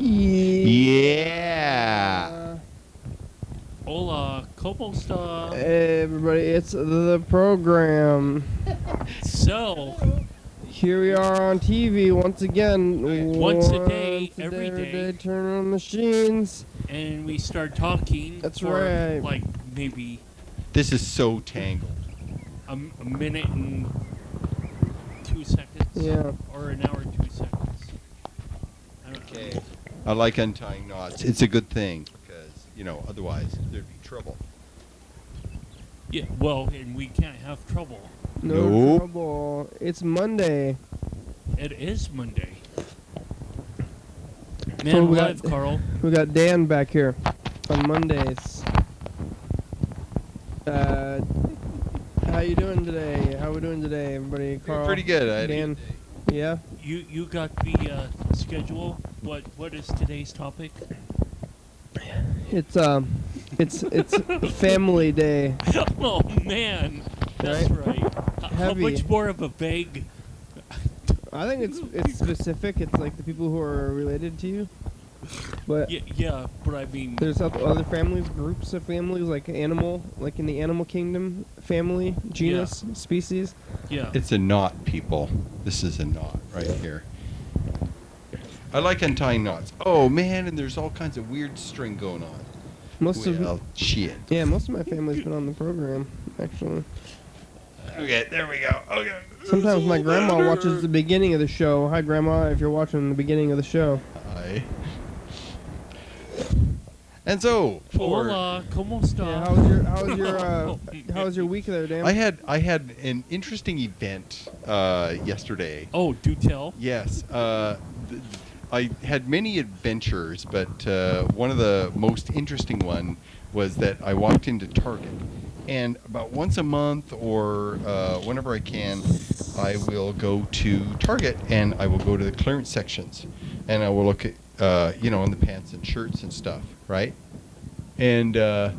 Yeah. Hola, ¿cómo está? Hey everybody, it's the program. So, Here we are on TV once again. Once a day, every every day. Turn on machines. and we start talking That's for right. like maybe This is so tangled. a minute and 2 seconds. Yeah. Or an hour and 2 seconds. I don't know. Okay. I like untying knots. It's a good thing because, otherwise there'd be trouble. Yeah, well, and we can't have trouble. No Nope. trouble. It's Monday. It is Monday. So Man we alive, got- Carl. We got Dan back here on Mondays. How you doing today? How we doing today, everybody? Carl, Pretty good. I had a Dan. good day. Yeah. You got the schedule. What is today's topic? It's Family Day. Oh man, that's right. How Heavy. much more of a vague? I think it's specific. It's like the people who are related to you. But Yeah, but I mean, there's other families, groups of families, like animal, like in the animal kingdom, family, genus, species. yeah. It's a knot, people. This is a knot right here. I like untying knots. Oh, man, and there's all kinds of weird string going on. Most of Shit. most of my family's been on the program, actually. Okay, there we go. Okay. Sometimes my grandma watches the beginning of the show. Hi, Grandma, if you're watching the beginning of the show. Hi. And so, Hola, ¿cómo está? Yeah, how was your week there, Dan? I had an interesting event yesterday. Oh, do tell. Yes, I had many adventures, but one of the most interesting one was that I walked into Target, and about once a month or whenever I can, I will go to Target and I will go to the clearance sections, and I will look at in the pants and shirts and stuff, right? And the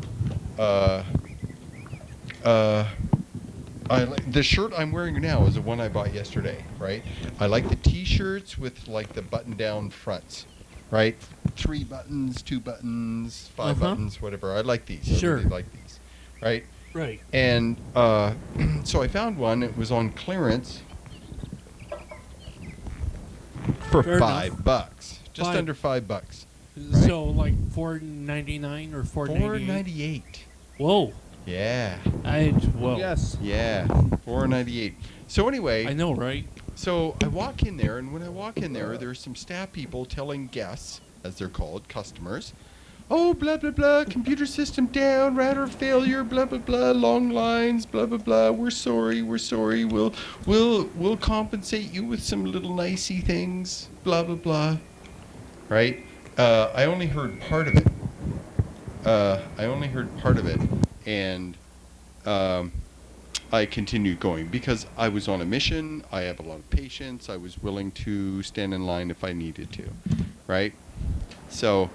shirt I'm wearing now is the one I bought yesterday, right? I like the T-shirts with like the button-down fronts, right? 3 buttons, 2 buttons, 5 buttons, whatever. I like these. Sure. I really like these, right? Right. And so I found one. It was on clearance for Fair enough. $5, just Five. under $5. So like $4.99 or $4.98. $4.98. Whoa. Yeah. Whoa. Yes. Yeah. $4.98. So anyway. I know, right? So I walk in there, and when I walk in there, there's some staff people telling guests, as they're called, customers, oh, blah, blah, blah, computer system down, router failure, blah, blah, blah, long lines, blah, blah, blah, we're sorry, we'll compensate you with some little nicey things, blah, blah, blah, right? I only heard part of it. And I continued going because I was on a mission. I have a lot of patience. I was willing to stand in line if I needed to, right? So,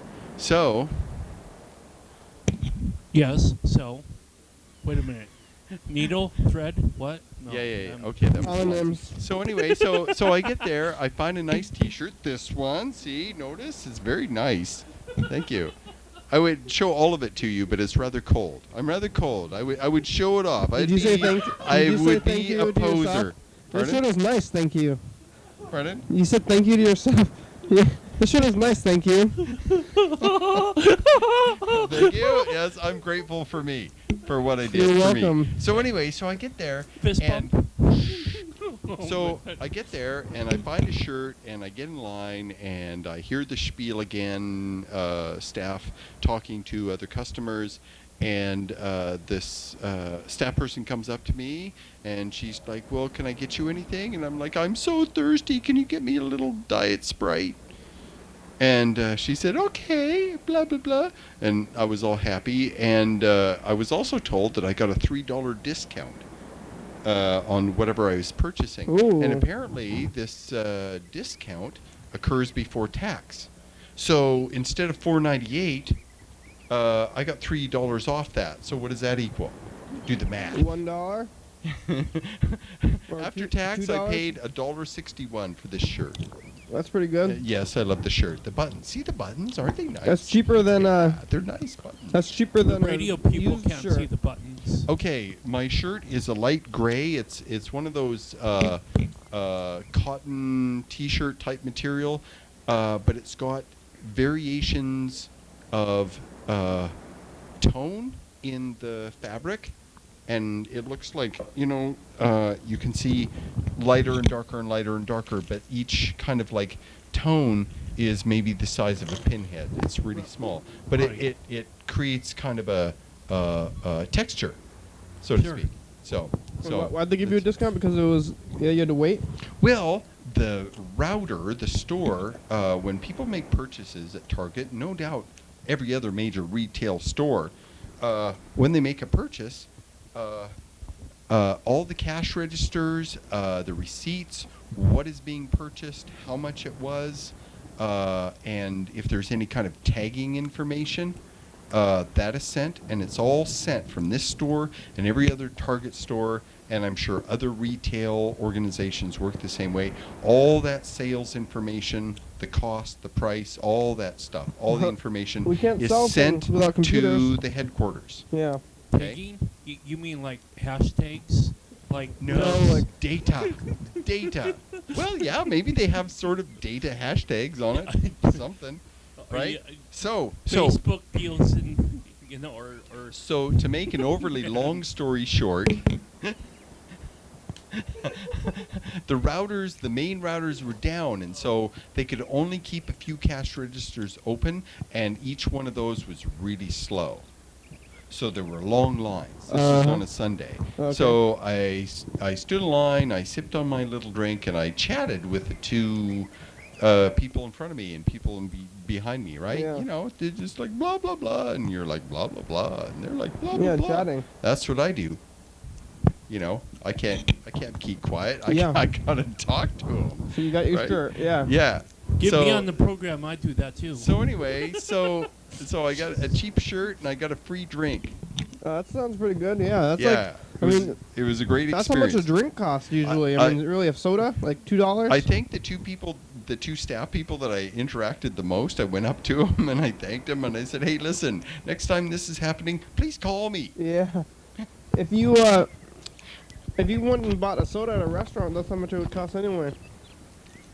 Yes. So, wait a minute. Needle, thread, what? No, yeah. Okay, that was Synonyms. so anyway, so I get there. I find a nice T-shirt. This one, see, notice, it's very nice. Thank you. I would show all of it to you, but it's rather cold. I'm rather cold. I would show it off. Did you say thank be a you to poser. yourself? This shirt Pardon? is nice, thank you. Pardon? You said thank you to yourself. Yeah, this shirt is nice, thank you. Thank you. Yes, I'm grateful for me, for what I did You're for me. welcome. So anyway, so I get there, Fist and bump. so I get there, and I find a shirt, and I get in line, and I hear the spiel again, staff talking to other customers, and this staff person comes up to me, and she's like, well, can I get you anything? And I'm like, I'm so thirsty, can you get me a little Diet Sprite? And she said, okay, blah, blah, blah. And I was all happy, and I was also told that I got a $3 discount on whatever I was purchasing. Ooh. And apparently this discount occurs before tax. So instead of $4.98, I got $3 off that. So what does that equal? Do the math. $1. Or After two- tax, I $2? paid $1.61 for this shirt. That's pretty good. Yes, I love the shirt. The buttons. See the buttons? Aren't they nice? That's cheaper than They're nice buttons. That's cheaper The than radio a people used can't shirt. see the buttons. Okay, my shirt is a light gray. It's one of those cotton T-shirt type material, but it's got variations of tone in the fabric, and it looks like, you can see lighter and darker and lighter and darker, but each kind of like tone is maybe the size of a pinhead. It's really small, but Right. it creates kind of a texture, so to Sure. speak. So Why'd they give you a discount? Because it was you had to wait. well, the router, the store, when people make purchases at Target, no doubt every other major retail store, when they make a purchase, all the cash registers, the receipts, what is being purchased, how much it was, and if there's any kind of tagging information, that is sent, and it's all sent from this store and every other Target store, and I'm sure other retail organizations work the same way. All that sales information, the cost, the price, all that stuff, all the information We can't is sell sent things without to computers. the headquarters. Yeah. Okay? Tagging? You mean like hashtags? Like No, like- data. Data. Well, yeah, maybe they have sort of data hashtags on it, something, right? So Facebook deals in, or So to make an overly long story short, the main routers were down, and so they could only keep a few cash registers open, and each one of those was really slow. So there were long lines. This was on a Sunday. Okay. So I stood in line, I sipped on my little drink, and I chatted with the two people in front of me and people behind me, right? Yeah. They're just like blah blah blah, and you're like blah blah blah, and they're like blah blah Yeah, blah. chatting. That's what I do. I can't keep quiet. I Yeah. gotta talk to them. So you got your Right. shirt. Yeah. Yeah. get so, me on the program. I do that too. So anyway, so I got a cheap shirt and I got a free drink. That sounds pretty good. Yeah. That's Yeah. like. It was a great That's experience. how much a drink costs usually. I mean, really, a soda like $2. I think the two staff people that I interacted the most, I went up to them and I thanked them and I said, "Hey, listen, next time this is happening, please call me." Yeah. If you went and bought a soda at a restaurant, that's how much it would cost anyway.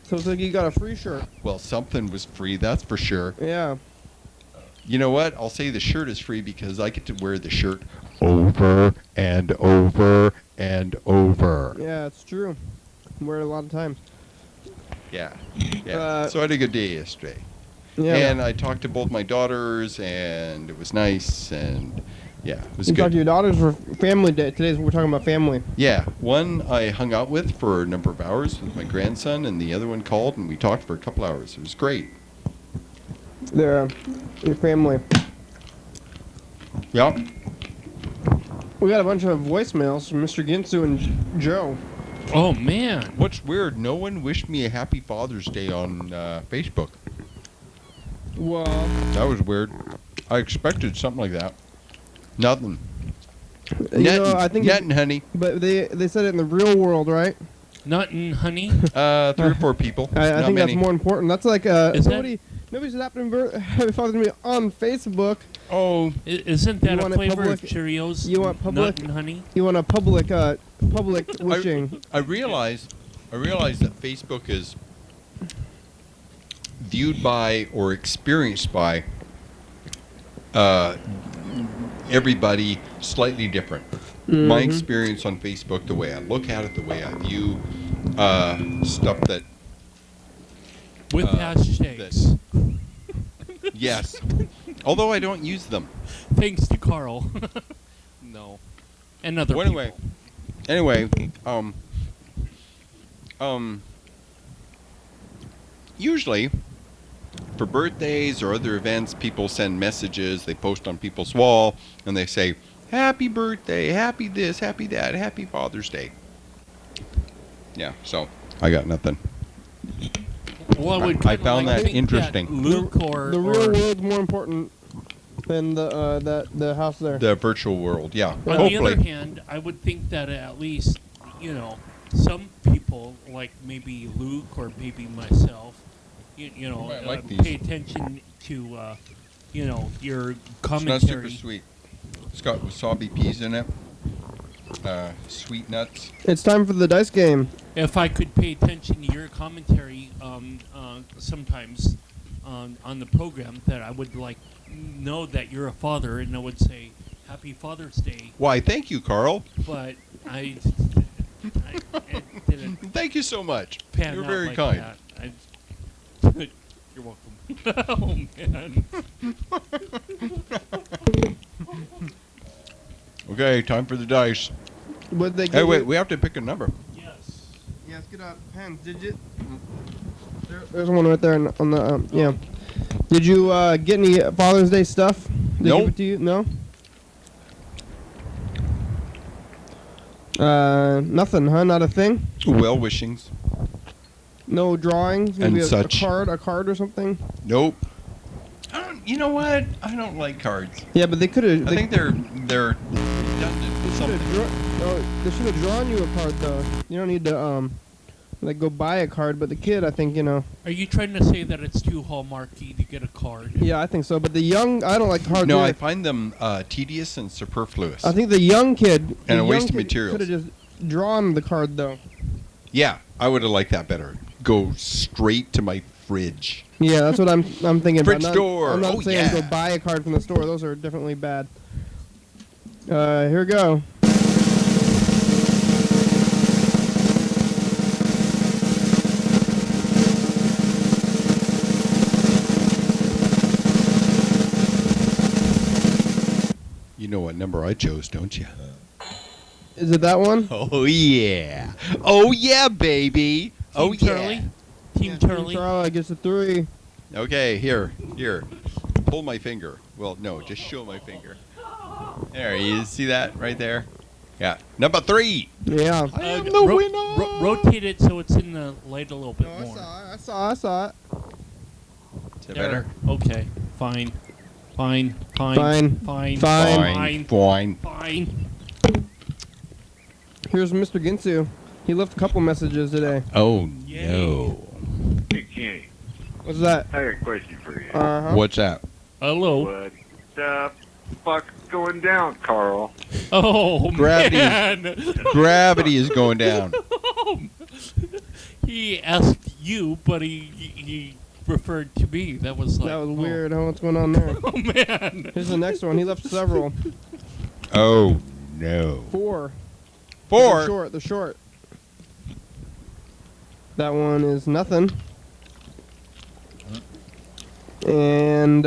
So it's like you got a free shirt. Well, something was free, that's for sure. Yeah. You know what? I'll say the shirt is free because I get to wear the shirt over and over and over. Yeah, it's true. Wear it a lot of times. Yeah. So I had a good day yesterday. Yeah. And I talked to both my daughters, and it was nice, and yeah, it was You talked to good. your daughters for family day. Today's we're talking about family. Yeah, one I hung out with for a number of hours with my grandson, and the other one called, and we talked for a couple hours. It was great. They're your family. Yeah. We got a bunch of voicemails from Mr. Ginsu and Joe. Oh man. What's weird, no one wished me a happy Father's Day on Facebook. Well, That was weird. I expected something like that. Nothing. I think, Nothing, honey. but they said it in the real world, right? Nuttin', honey. 3 or 4 people. I Not think many. that's more important. That's like Is nobody's happening happy Father's Day on Facebook. Oh, Isn't that You a want it flavor public- of Cheerios? you want public- Nuttin', honey. You want a public wishing. I realize that Facebook is viewed by or experienced by everybody slightly different. My experience on Facebook, the way I look at it, the way I view stuff that With hashtags. yes, although I don't use them. Thanks to Carl. No. And other Well, people. anyway, usually for birthdays or other events, people send messages. They post on people's wall and they say, "Happy birthday, happy this, happy that, happy Father's Day." Yeah, so I got nothing. Well, I would I found like that think interesting. Luke or The real world's more important than the house there. The virtual world, yeah. On the other Hopefully. hand, I would think that at least, some people, like maybe Luke or maybe myself, you know, might like pay these. attention to, you know, your It's commentary. not super sweet. It's got wasabi peas in it. Sweet nuts. It's time for the dice game. If I could pay attention to your commentary sometimes on the program, that I would like know that you're a father, and I would say Happy Father's Day. Why, thank you, Carl. But I it didn't Thank you so much. pan You're out very like kind. that. You're welcome. Oh man. Okay, time for the dice. Would they? Hey, give wait, you- we have to pick a number. Yes. Yeah, let's get out pens. Did you? There's one right there on the. Yeah. Did you get any Father's Day stuff? They Nope. give it to you? No. Nothing, huh? Not a thing. Well wishings. No drawings. And Maybe such. a card or something. Nope. You know what? I don't like cards. Yeah, but they could have. I think they're redundant with something. They should have drawn you a card though. You don't need to like go buy a card. But the kid, I think Are you trying to say that it's too hallmarky to get a card? Yeah, I think so. But the young, I don't like cards. No, either. I find them tedious and superfluous. I think the young kid And a waste of materials. Could have just drawn the card though. Yeah, I would have liked that better. Go straight to my fridge. Yeah, that's what I'm thinking. Fridge about. door. I'm not Oh, saying yeah. go buy a card from the store. Those are definitely bad. Here we go. You know what number I chose, don't you? Is it that one? Oh yeah. Oh yeah, baby. Oh Team yeah. Charlie? Team Yeah, Charlie? Charlie gets a 3. Okay, here. Pull my finger. Well, no, just show my finger. There, you see that right there? Yeah. Number 3. Yeah. I am the winner. Rotate it so it's in the light a little bit No, more. I saw it. Is that There. better? Okay. Fine. Fine. Fine. Fine. Fine. Fine. Fine. Here's Mr. Ginsu. He left a couple messages today. Oh Yay. no. Hey, Kenny, What's that? I got a question for you. Uh-huh. What's that? Hello. What the fuck's going down, Carl? Oh, Gravity. man. Gravity is going down. He asked you, but he referred to me. That was like... That was oh. weird. What's going on there? Oh, man. Here's the next one. He left several. Oh no. 4. 4. The short. That one is nothing. And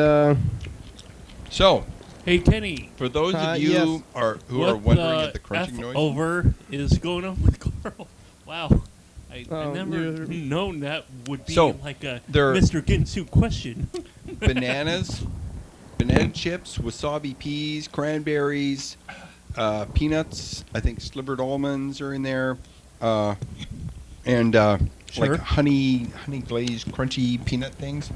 So, Hey, Kenny. for those of yes. you who are What wondering the at the crunching F noise, over is going on with Carl? Wow. I Oh, never you're- known that would be So, like a there- Mr. Ginsu question. bananas, banana chips, wasabi peas, cranberries, peanuts. I think slivered almonds are in there, and Sure. like honey glazed crunchy peanut things.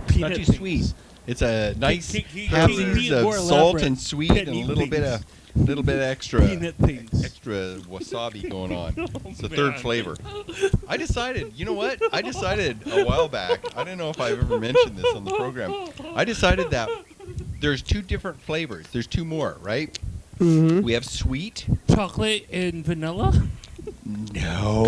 Peanut Not too things. sweet. It's a nice Can you haze be of more salt elaborate? and sweet and a Penny little bit things. extra Peanut things. extra wasabi going on. Oh, It's the third man. flavor. I decided, you know what? I decided a while back. I don't know if I've ever mentioned this on the program. I decided that there's 2 different flavors. There's 2 more, right? mm-hmm. We have sweet. Chocolate and vanilla? No.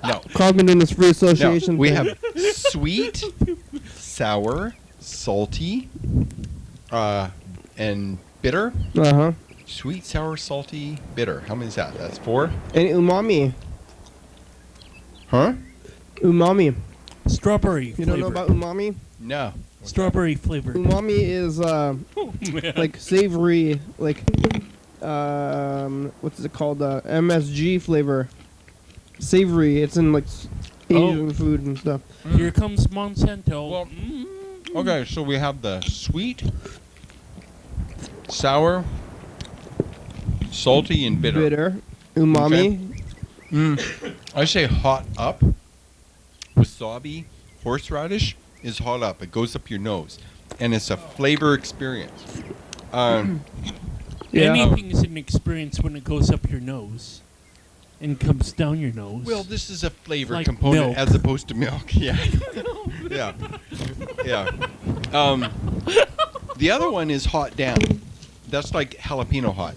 No. Cognitive Free Association. No. We thing. have sweet, sour, salty, and bitter. Uh-huh. Sweet, sour, salty, bitter. How many is that? That's 4? And umami. Huh? Umami. Strawberry You flavor. don't know about umami? No. Strawberry flavor. Umami is Oh, man. like savory, like what's it called? MSG flavor. Savory. It's in like Asian food and stuff. Here comes Monsanto. Well, Okay, so we have the sweet, sour, salty, and bitter. Umami. I say hot up. Wasabi, horseradish is hot up. It goes up your nose, and it's a flavor experience. Yeah. Anything is an experience when it goes up your nose and comes down your nose. Well, this is a flavor Like component milk. as opposed to milk. Yeah. Yeah. Yeah. The other one is hot down. That's like jalapeno hot.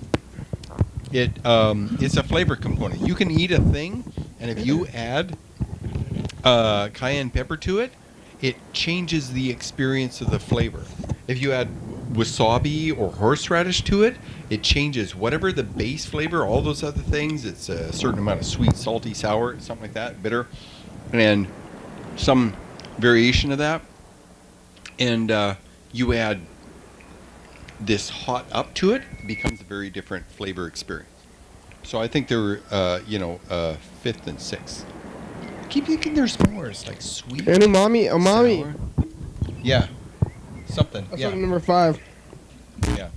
It's a flavor component. You can eat a thing, and if you add cayenne pepper to it, it changes the experience of the flavor. If you add wasabi or horseradish to it, it changes whatever the base flavor, all those other things. It's a certain amount of sweet, salty, sour, something like that, bitter, and some variation of that. And you add this hot up to it, it becomes a very different flavor experience. So I think they're, fifth and sixth. I keep thinking there's more. It's like sweet. And umami. sour. Yeah. Something. That's Yeah. like number 5. Yeah.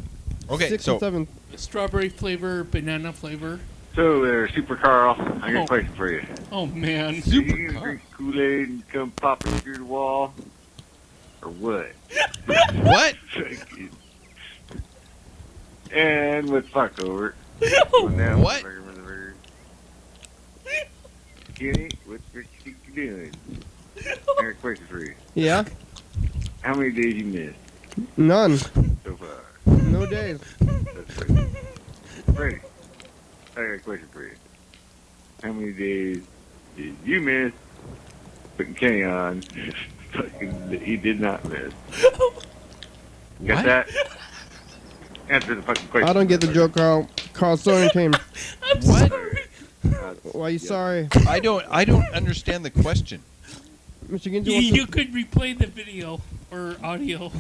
Okay, 6 so and 7. Strawberry flavor, banana flavor. So there, Super Carl. I got Oh. a question for you. Oh man. Super You gonna Carl. drink Kool-Aid and come popping through the wall? Or what? what? And with fuck over. What? Kenny, what you doing? I got a question for you. Yeah. How many days you missed None. so far? No days. That's right. Freddie, I got a question for you. How many days did you miss putting Kenny on? Fucking, he did not miss. Got What? that? Answer the fucking question. I don't get the joke, Carl. Carl Soren came. I'm What? sorry. Why are you sorry? I don't understand the question. Mr. Ginty You, wants you could replay the video or audio.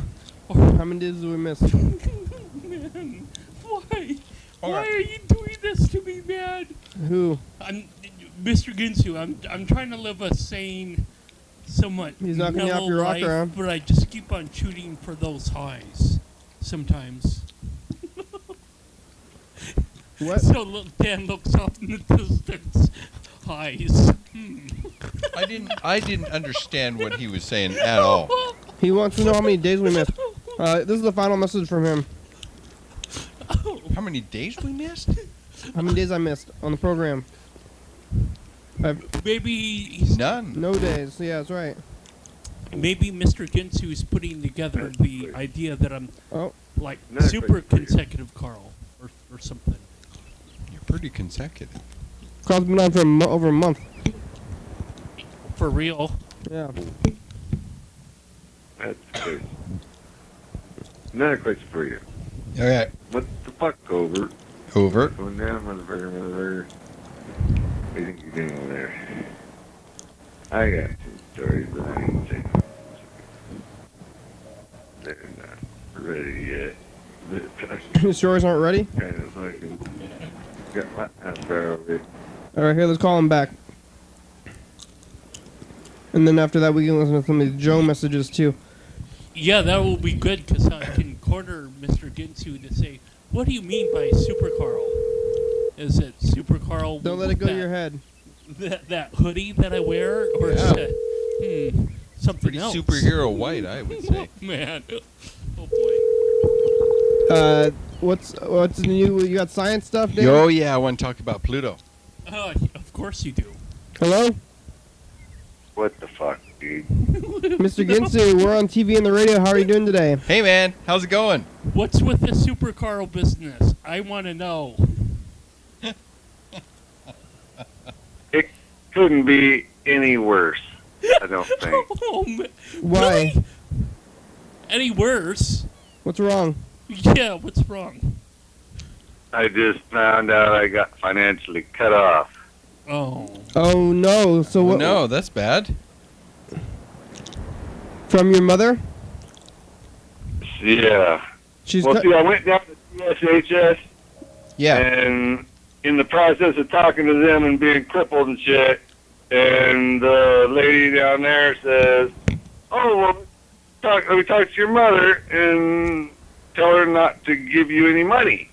Or to, how many days did we miss? man, why? Why are you doing this to me, man? Who? I'm Mr. Ginsu. I'm trying to live a sane, somewhat He's not gonna mellow knock your life, rocker, huh? but I just keep on shooting for those highs. Sometimes. What? So Dan looks off in the distance. Highs. I didn't understand what he was saying at all. He wants to know how many days we missed. This is the final message from him. How many days we missed? How many days I missed on the program? Maybe he's None. No days. Yeah, that's right. Maybe Mr. Ginsu is putting together the idea that I'm Oh, like Another super question for you. consecutive Carl or something. You're pretty consecutive. Carl's been on for over a month. For real. Yeah. That's good. Another question for you. All right. What the fuck, over? Over. Going down, motherfucker. What do you think you're doing over there? I got some stories, but I ain't saying them. They're not ready yet. The stories aren't ready. Kind of fucking got my ass over it. All right, here, let's call him back. And then after that, we can listen to some of the Joe messages too. Yeah, that will be good because I can corner Mr. Ginsu to say, what do you mean by Super Carl? Is it Super Carl? Don't let with it go to that- your head. That hoodie that I wear, or is Yeah. it something Pretty else? superhero white, I would say. Man, oh boy. What's new? You got science stuff, Dan? Oh yeah, I want to talk about Pluto. Of course you do. Hello, What the fuck, dude? Mr. Ginsu. We're on TV and the radio. How are you doing today? Hey man, how's it going? What's with the Super Carl business? I want to know. It couldn't be any worse, I don't think. Oh, man. Why? Really? Any worse? What's wrong? Yeah, what's wrong? I just found out I got financially cut off. Oh. Oh no! So Oh, what? no, that's bad. From your mother? Yeah. She's Well, cut. see, I went down to CSHS, Yeah. and in the process of talking to them and being crippled and shit, and the lady down there says, "Oh, well, let me talk to your mother and tell her not to give you any money."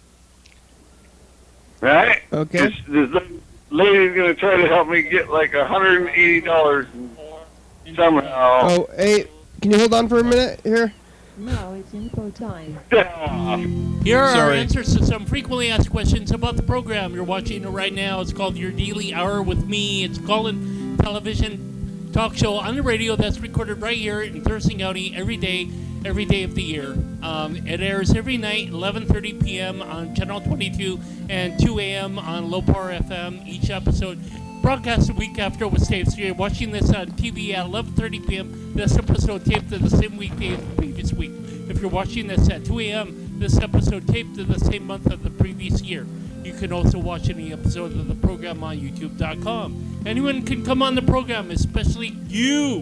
Right? Okay. This lady's gonna try to help me get like $180 somehow. Oh, hey, can you hold on for a minute here? Now it's info time. Here are our Sorry. answers to some frequently asked questions about the program. You're watching it right now. It's called Your Daily Hour with Me. It's call-in television talk show on the radio that's recorded right here in Thurston County every day of the year. It airs every night, 11:30 p.m. on Channel 22 and 2 a.m. on Low Power FM. Each episode broadcast a week after it was taped. So you're watching this on TV at 11:30 p.m. This episode taped to the same weekday as the previous week. If you're watching this at 2 a.m., this episode taped to the same month of the previous year. You can also watch any episode of the program on YouTube.com. Anyone can come on the program, especially you.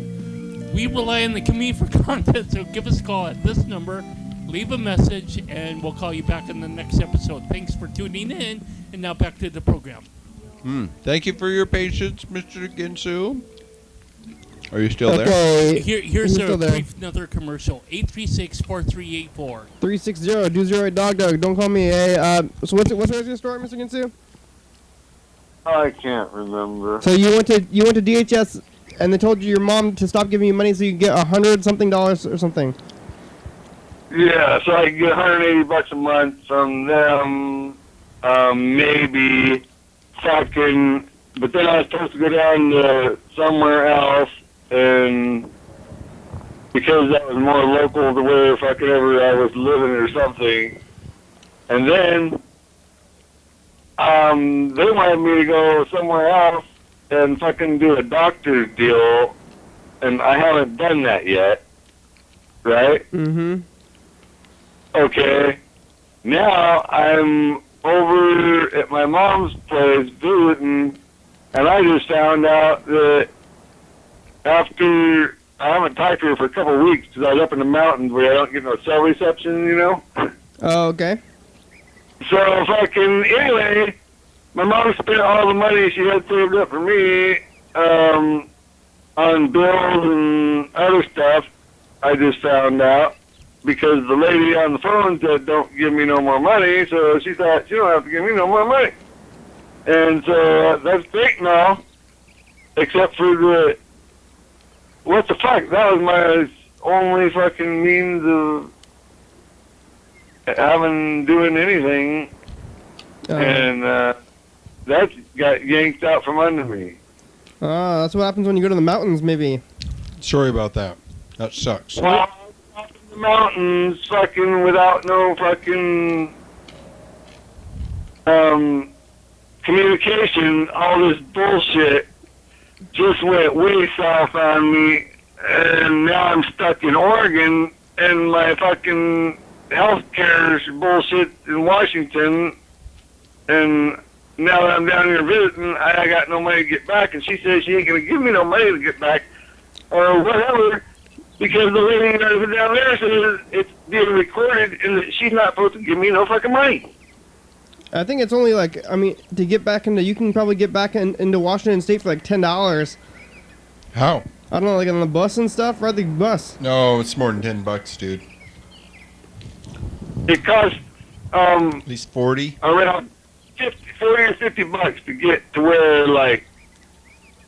We rely on the community for content, so give us a call at this number, leave a message, and we'll call you back in the next episode. Thanks for tuning in, and now back to the program. Thank you for your patience, Mr. Ginsu. Are you still there? Okay. Here's He's a still there. brief another commercial. 836-4384. 360 Dog. Don't call me. Hey, so what's your story, Mr. Ginsu? I can't remember. So you went to DHS and they told you your mom to stop giving you money so you can get $100-something or something. Yeah, so I get $180 a month from them, maybe fucking, but then I was supposed to go down to somewhere else, and because that was more local to where fucking ever I was living or something, and then they wanted me to go somewhere else and fucking do a doctor's deal, and I haven't done that yet, right? Mm-hmm. Okay, now I'm over at my mom's place visiting, and I just found out that after I haven't talked to her for a couple of weeks because I was up in the mountains where I don't get no cell reception, you know? Oh, okay. So fucking, anyway, my mom spent all the money she had saved up for me on bills and other stuff, I just found out. Because the lady on the phone said, don't give me no more money, so she thought, she don't have to give me no more money. And so that's great and all, except for the, what the fuck, that was my only fucking means of doing anything, and that got yanked out from under me. That's what happens when you go to the mountains, maybe. Sorry about that. That sucks. Well, up in the mountains, fucking without no fucking communication, all this bullshit just went way south on me, and now I'm stuck in Oregon, and my fucking healthcare bullshit in Washington, and now that I'm down here visiting, I got no money to get back, and she says she ain't gonna give me no money to get back, or whatever, because the lady that was down there says it's being recorded, and that she's not supposed to give me no fucking money. I think it's only like, I mean, to get back into, you can probably get back into Washington State for like $10. How? I don't know, like on the bus and stuff, ride the bus. No, it's more than $10, dude. It costs At least 40. around 40 or 50 bucks to get to where, like,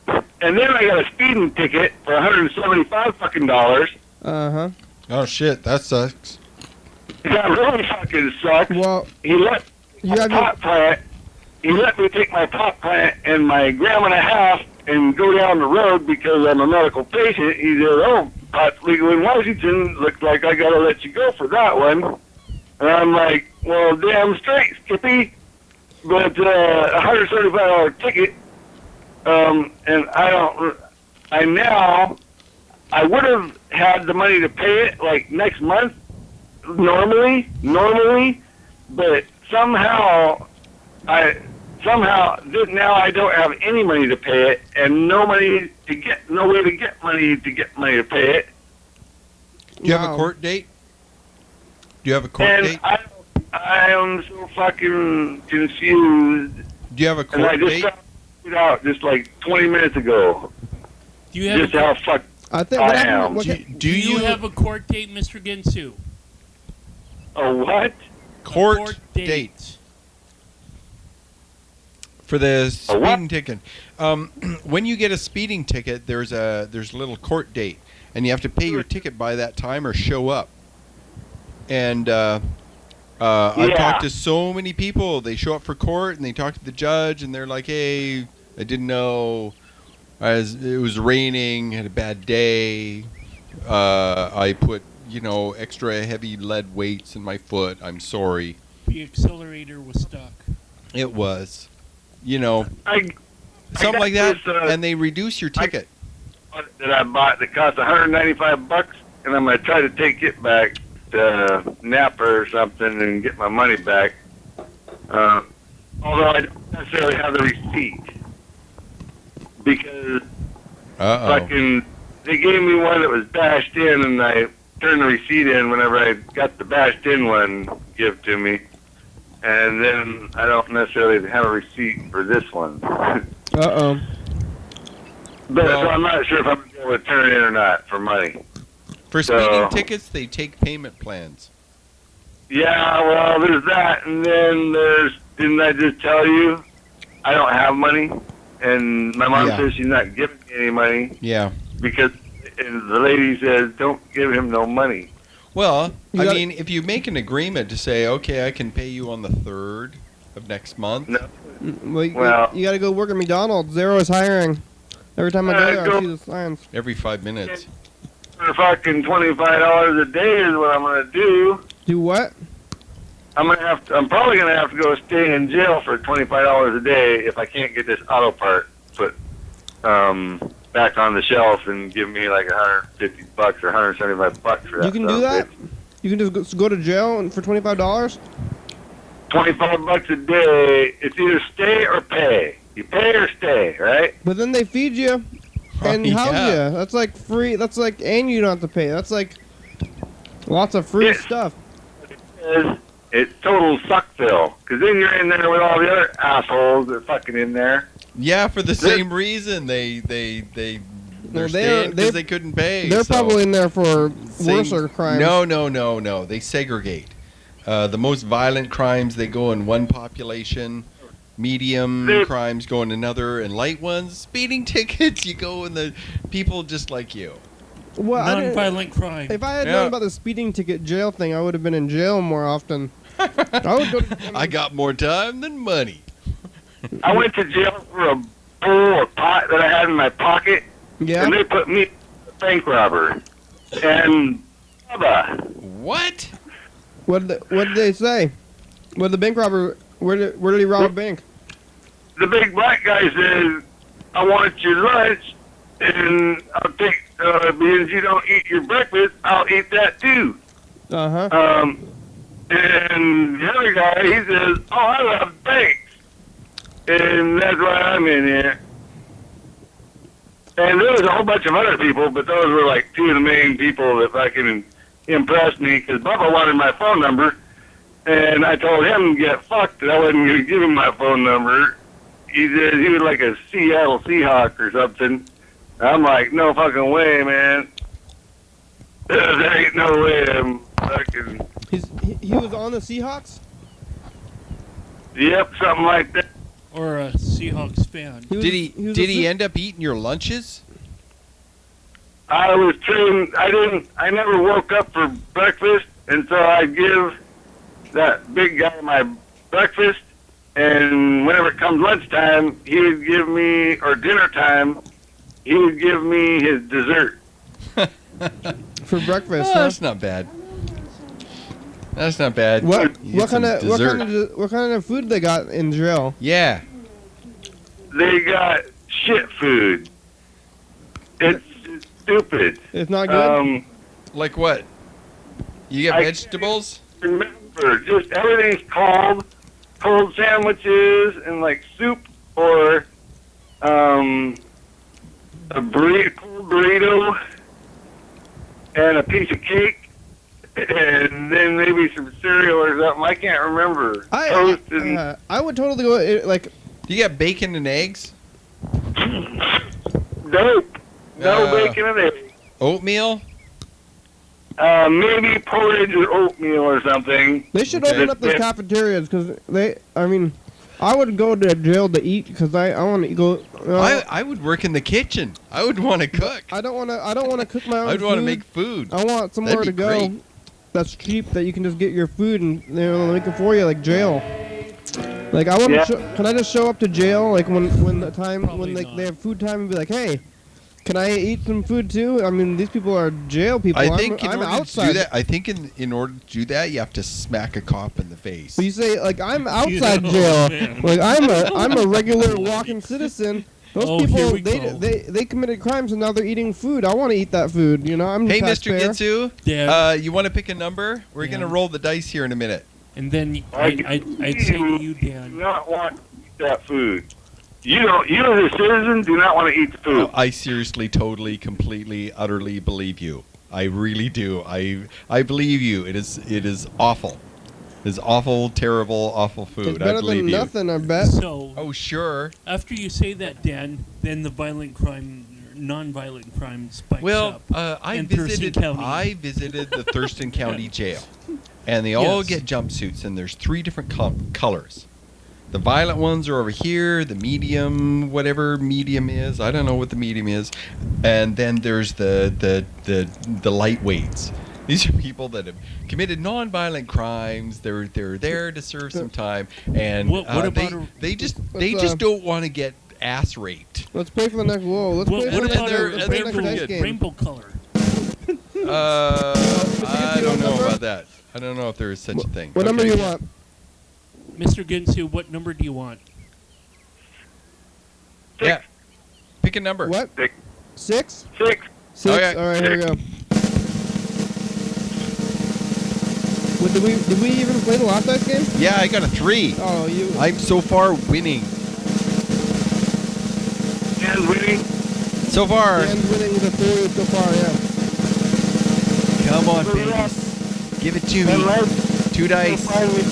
and then I got a speeding ticket for $175 fucking dollars. Uh-huh. Oh shit, that sucks. That really fucking sucks. Well, He let you my have your, pot plant. He let me take my pot plant and my gram and a half and go down the road because I'm a medical patient. He said, "Oh, pot's legal in Washington. Looks like I gotta let you go for that one." And I'm like, "Well, damn straight, Skippy." But $135 ticket. And I would have had the money to pay it like next month normally, but somehow now I don't have any money to pay it and no way to get money to pay it. Do you have a Wow. court date? Do you have a court And date? I am so fucking confused. Do you have a And I court just date? found it out just like 20 minutes ago. Do you have Just a, how fucked I think, what I happened, am. what, Do you have a court date, Mr. Ginsu? a what? court date for the A what? speeding ticket? When you get a speeding ticket, there's a little court date, and you have to pay your ticket by that time or show up. And I've Yeah. talked to so many people. They show up for court and they talk to the judge and they're like, "Hey, I didn't know. It was raining. Had a bad day. I put extra heavy lead weights in my foot. I'm sorry." The accelerator was stuck. It was, I something got like that, this, and they reduce your ticket. that I bought that cost $195, and I'm gonna try to take it back to Napa or something and get my money back. Although I don't necessarily have the receipt because they gave me one that was bashed in, and I turned the receipt in whenever I got the bashed in one give to me, and then I don't necessarily have a receipt for this one. Uh-oh. But Well- so I'm not sure if I'm going to be able to turn it in or not for money. For So- speeding tickets, they take payment plans. Yeah, well, there's that, and then didn't I just tell you, I don't have money, and my mom Yeah. says she's not giving me any money, Yeah. because and the lady says, don't give him no money. Well, You I gotta- mean, if you make an agreement to say, okay, I can pay you on the 3rd of next month. No. Well, you got to go work at McDonald's. Zero is hiring. Every time I go there, I see the signs. Every 5 minutes. For fucking $25 a day is what I'm going to do. Do what? I'm probably gonna have to go stay in jail for $25 a day if I can't get this auto part put back on the shelf and give me like $150 or $175 for that. You can do that? You can just go to jail for $25? $25 a day. It's either stay or pay. You pay or stay, right? But then they feed you and house Yeah. you. That's like free. That's like, and you don't have to pay. That's like lots of free Yeah. stuff. It's total suckville. Because then you're in there with all the other assholes that are fucking in there. Yeah, for the same reason they're Well, staying because they're- they couldn't pay. They're so. probably in there for Same- worser crimes. No. They segregate. The most violent crimes, they go in one population. Medium They- crimes go in another. And light ones, speeding tickets, you go in the people just like you. Well, I didn't- Non-violent crime. if I had Yeah. known about the speeding ticket jail thing, I would have been in jail more often. I would go. I got more time than money. I went to jail for a bowl of pot that I had in my pocket. Yeah. And they put me a bank robber. And Bubba. What? What did they say? What the bank robber? Where did he rob a bank? The big black guy says, I want your lunch, and I'll take, because you don't eat your breakfast, I'll eat that too. Uh huh. And the other guy, he says, oh, I love banks. And that's why I'm in here. And there was a whole bunch of other people, but those were like two of the main people that fucking impressed me, because Bubba wanted my phone number, and I told him to get fucked, that I wasn't going to give him my phone number. He said he was like a Seattle Seahawk or something. I'm like, no fucking way, man. There ain't no way I'm fucking... He was on the Seahawks. Yep, something like that. Or a Seahawks fan. Was- Did was he a Se- end up eating your lunches? I was trained. I never woke up for breakfast, and so I'd give that big guy my breakfast, and whenever it comes lunchtime, he would give me, or dinner time, he would give me his dessert. for breakfast? Oh, huh? that's not bad. That's not bad. What You get some kind dessert. of what kind of food they got in jail? Yeah. They got shit food. It's stupid. It's not good. Like what? You get I- vegetables? Remember, just everything's cold sandwiches and like soup or a cold burrito and a piece of cake and then maybe some cereal or something. I can't remember. Toast and I would totally go like You got bacon and eggs? nope. No Uh, bacon and eggs. Oatmeal? Maybe porridge or oatmeal or something. they should Okay. open up those cafeterias because I would go to jail to eat because I want to go. I would work in the kitchen. I would want to cook. I don't want to cook my own. I would want to food. make food. I want somewhere That'd to be go. great. that's cheap that you can just get your food and they'll make it for you, like jail. Like I want to. Can I just show up to jail like when the time Probably when like not. they have food time and be like, hey, can I eat some food too? I mean, these people are jail people. I think I'm in order outside. to do that, I think in order to do that, you have to smack a cop in the face. But you say like I'm outside Oh, jail. man. Like I'm a regular walking citizen. Those Oh, here people we go. they committed crimes and now they're eating food. I want to eat that food. You know, I'm a Hey, Mr. taxpayer. Gitsu, Yeah. you want to pick a number? We're Yeah. gonna roll the dice here in a minute. And then I'd say to you, do Dan. not want to eat that food. You as a citizen, do not want to eat the food. I seriously, totally, completely, utterly believe you. I really do. I believe you. It is awful. It is awful, terrible, awful It's food. I better believe than you. nothing, I bet. So Oh sure. after you say that, Dan, then the non-violent crime spikes Well, up. I in Thurston visited. County. I visited the Thurston County Jail, and they all Yes. get jumpsuits, and there's 3 different colors. The violent ones are over here. The medium, whatever medium is, I don't know what the medium is, and then there's the lightweights. These are people that have committed non-violent crimes. They're there to serve some time, and What about they just Let's, don't want to get ass raped. Let's pray for the next. Whoa, let's Well, pray for what the about next, they're- let's play the they're next pretty dice good. game. rainbow color? I don't know about that. I don't know if there is such a thing. What number Okay. do you want? Mr. Ginsu, what number do you want? Yeah. Pick a number. What? Six. 6? 6. 6. Okay. All right, here we go. What, did we even play the last dice game? Yeah, I got a 3. Oh, you. I'm so far winning. And winning. So far. Dan's winning with a 3 so far. Yeah. Come on, babies. Give it to me. 2 dice. Finally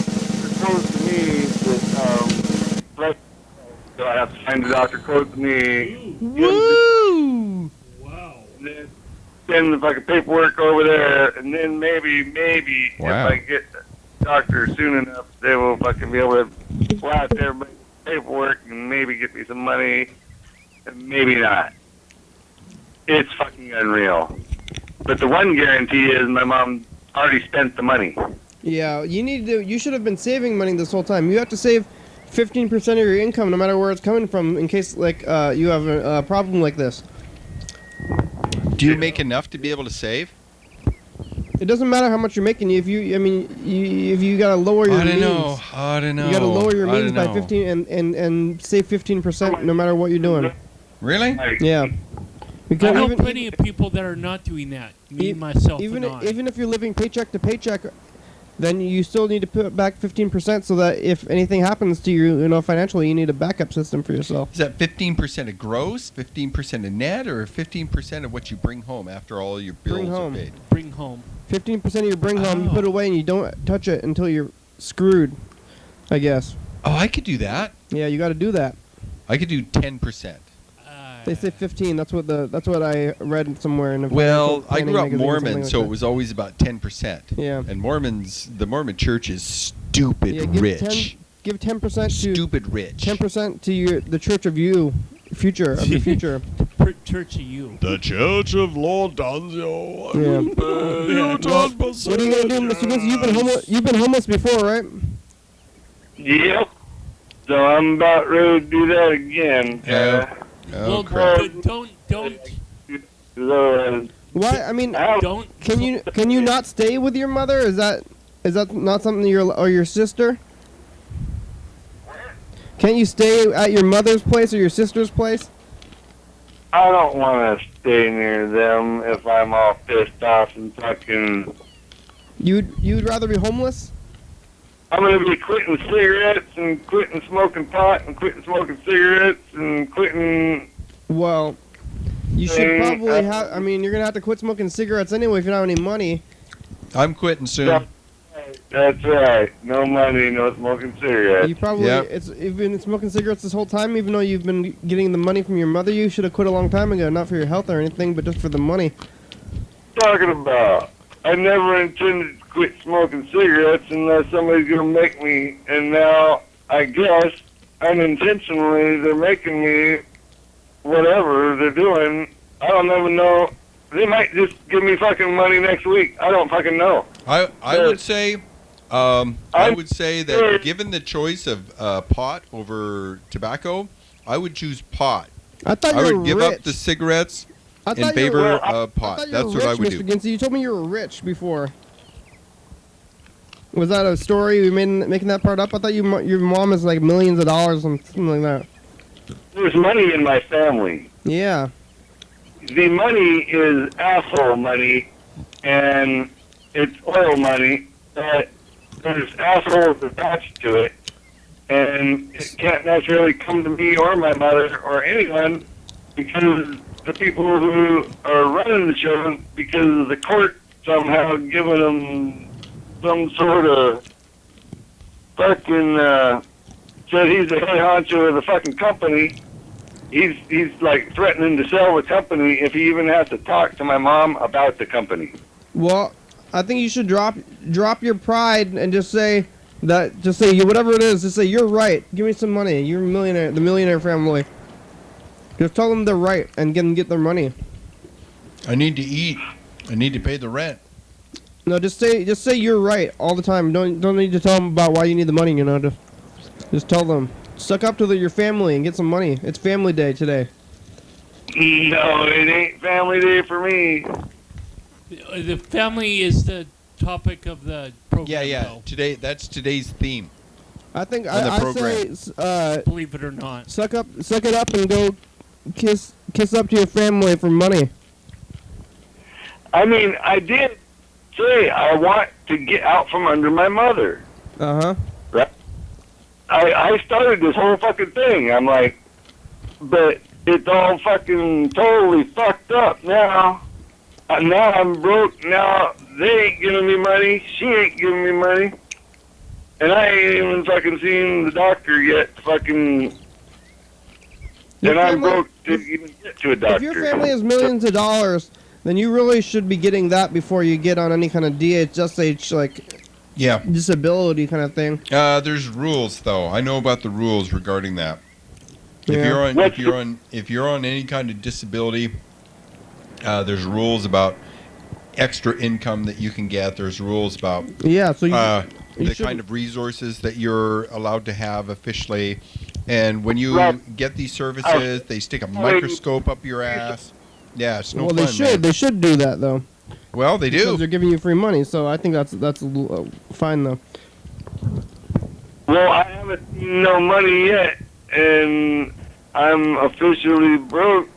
proposed to me that, so I have to find the doctor close to me. Woo! Wow. And then send the fucking paperwork over there, and then maybe Wow. if I get the doctor soon enough, they will fucking be able to blast everybody's paperwork and maybe get me some money, and maybe not. It's fucking unreal. But the one guarantee is my mom already spent the money. Yeah, you should have been saving money this whole time. You have to save 15% of your income no matter where it's coming from in case like you have a problem like this. Do you make enough to be able to save? It doesn't matter how much you're making. If you gotta lower your I don't means, know. I don't know. you gotta lower your I means don't by know. 15 and save 15% no matter what you're doing. Really? Like, Yeah. I Because know even, plenty of people that are not doing that. Me, E- myself, even and I. even if you're living paycheck to paycheck, then you still need to put back 15% so that if anything happens to you, financially, you need a backup system for yourself. Is that 15% of gross, 15% of net, or 15% of what you bring home after all your bills Bring are home. paid? Bring home. 15% of your bring home you Oh. put away and you don't touch it until you're screwed, I guess. Oh, I could do that. Yeah, you got to do that. I could do 10%. They say 15. That's what I read somewhere in a Well, financial I grew up planning magazine or Mormon, something like so that. it was always about 10%. Yeah. And the Mormon church is stupid Yeah, give rich. give 10% to Stupid rich. 10% to the church of your future. Church of you. The Church of Lord Danzio. Yeah. What are you gonna do, Mr. Vince? You've been homeless before, right? Yep. So I'm about ready to do that again. Yeah. Oh, Well, crap. don't So, Why? I mean, don't. can you not stay with your mother? Is that not something your sister? Can't you stay at your mother's place or your sister's place? I don't want to stay near them if I'm all pissed off and fucking. You'd rather be homeless? I'm gonna be quitting cigarettes and quitting smoking pot and quitting smoking cigarettes and quitting. Well, you should Mm, probably have. I mean, you're gonna have to quit smoking cigarettes anyway if you don't have any money. I'm quitting soon. That's right. No money, no smoking cigarettes. You probably Yep. you've been smoking cigarettes this whole time, even though you've been getting the money from your mother. You should have quit a long time ago, not for your health or anything, but just for the money. Talking about. I never intended to quit smoking cigarettes unless somebody's gonna make me, and now I guess unintentionally they're making me whatever they're doing. I don't even know they might just give me fucking money next week. I don't fucking know. I would say, I would say that given the choice of pot over tobacco, I would choose pot. I thought I you would were give rich. up the cigarettes I in thought you favor were, of I pot. thought you That's were what I rich, would Mr. do. Ginsey. You told me you were rich before. Was that a story you made making that part up? I thought your mom is like millions of dollars or something like that. There's money in my family. Yeah. The money is asshole money, and it's oil money, but there's assholes attached to it, and it can't necessarily come to me or my mother or anyone because the people who are running the show, because the court somehow given them some sort of fucking said he's the head honcho of the fucking company. He's like threatening to sell the company if he even has to talk to my mom about the company. Well, I think you should drop your pride and just say whatever it is. Just say you're right. Give me some money. You're a millionaire. The millionaire family. Just tell them they're right and get their money. I need to eat. I need to pay the rent. No, just say you're right all the time. Don't need to tell them about why you need the money. You know, just tell them. Suck up to your family and get some money. It's family day today. No, it ain't family day for me. The family is the topic of the program. Yeah. Though, Today, that's today's theme. I think On the I program. say believe it or not. suck it up and go kiss up to your family for money. I mean, I did say I want to get out from under my mother. Uh-huh. Right? I started this whole fucking thing. I'm like, but it's all fucking totally fucked up now. Now I'm broke. Now they ain't giving me money. She ain't giving me money. And I ain't even fucking seen the doctor yet. Fucking. Your And I'm family- broke to even get to a doctor. If your family has millions of dollars, then you really should be getting that before you get on any kind of DHSH like Yeah. disability kind of thing. There's rules though. I know about the rules regarding that. If Yeah. if you're on any kind of disability, there's rules about extra income that you can get. There's rules about Yeah, so you the should- kind of resources that you're allowed to have officially. And when you Right. get these services, they stick a microscope up your ass. Yeah, it's no well, fun, they should. man. They should do that though. Well, they Because do. they're giving you free money, so I think that's fine though. Well, I haven't seen no money yet, and I'm officially broke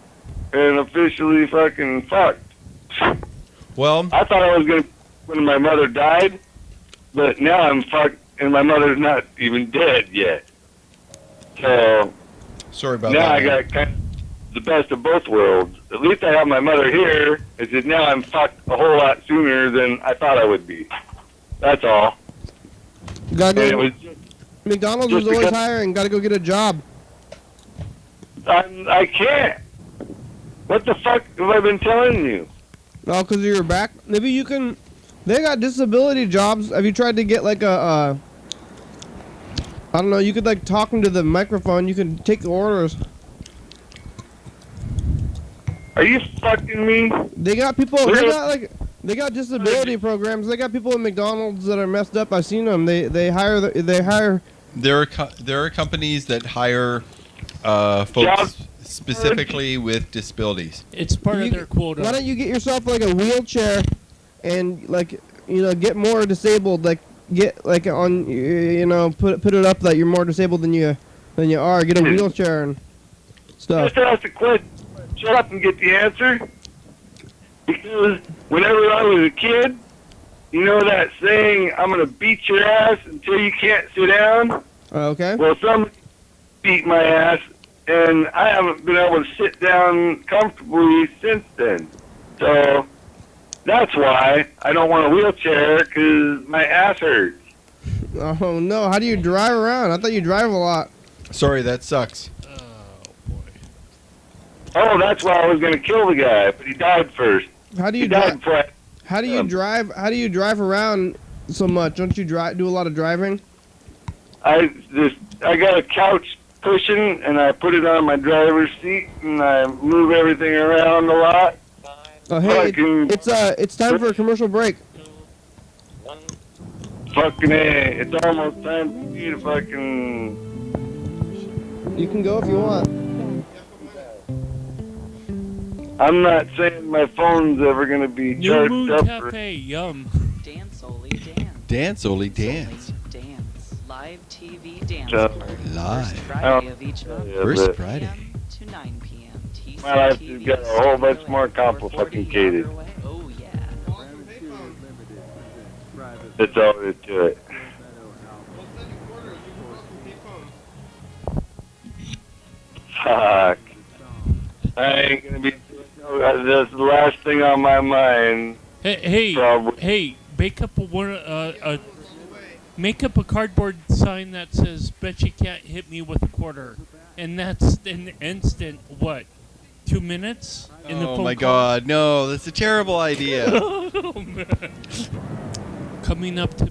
and officially fucking fucked. Well, I thought I was gonna when my mother died, but now I'm fucked, and my mother's not even dead yet. So sorry about now that. I man. got kind of the best of both worlds. At least I have my mother here. It's just now I'm fucked a whole lot sooner than I thought I would be. That's all. Gotta And it go. was just, McDonald's just is always because- hiring. Gotta go get a job. I can't. What the fuck have I been telling you? Oh, because of your back? Maybe you can... They got disability jobs. Have you tried to get like a... I don't know, you could like talk into the microphone. You can take orders. Are you fucking me? They got people... They got disability programs. They got people at McDonald's that are messed up. I've seen them. They hire... There are companies that hire folks Jobs. specifically with disabilities. It's part of their quota. Why don't you get yourself like a wheelchair and like, get more disabled, like get like on, put it up that you're more disabled than you are. Get a wheelchair and stuff. Just ask the question. Shut up and get the answer. Because whenever I was a kid, you know that saying, I'm going to beat your ass until you can't sit down? Okay. Well, some beat my ass, and I haven't been able to sit down comfortably since then. So that's why I don't want a wheelchair, because my ass hurts. Oh no! How do you drive around? I thought you drive a lot. Sorry, that sucks. Oh boy. Oh, that's why I was going to kill the guy, but he died first. How do He you died drive? before I... How do you drive? How do you drive around so much? Don't you do a lot of driving? I got a couch cushion, and I put it on my driver's seat, and I move everything around a lot. Oh, hey, Fucking- it's time for a commercial break. Fucking A. It's almost time for me to fucking... You can go if you want. I'm not saying my phone's ever gonna be New charged Moon up. Cafe, yum. Dance, Oli, dance. Dance, Oli, dance. Dance. Live TV dance Yeah. party. Live. First Friday of each month. Yeah, First but Friday. 10 to 9 p.m. TCTV. My life has got a whole bunch more complicated. Oh, yeah. That's all there is to it. Fuck. I ain't gonna be... That's the last thing on my mind. Hey, Probably. make up make up a cardboard sign that says "Bet you can't hit me with a quarter," and that's an instant. What? 2 minutes in the phone Oh my call? God, no! That's a terrible idea. Oh, man. Coming up to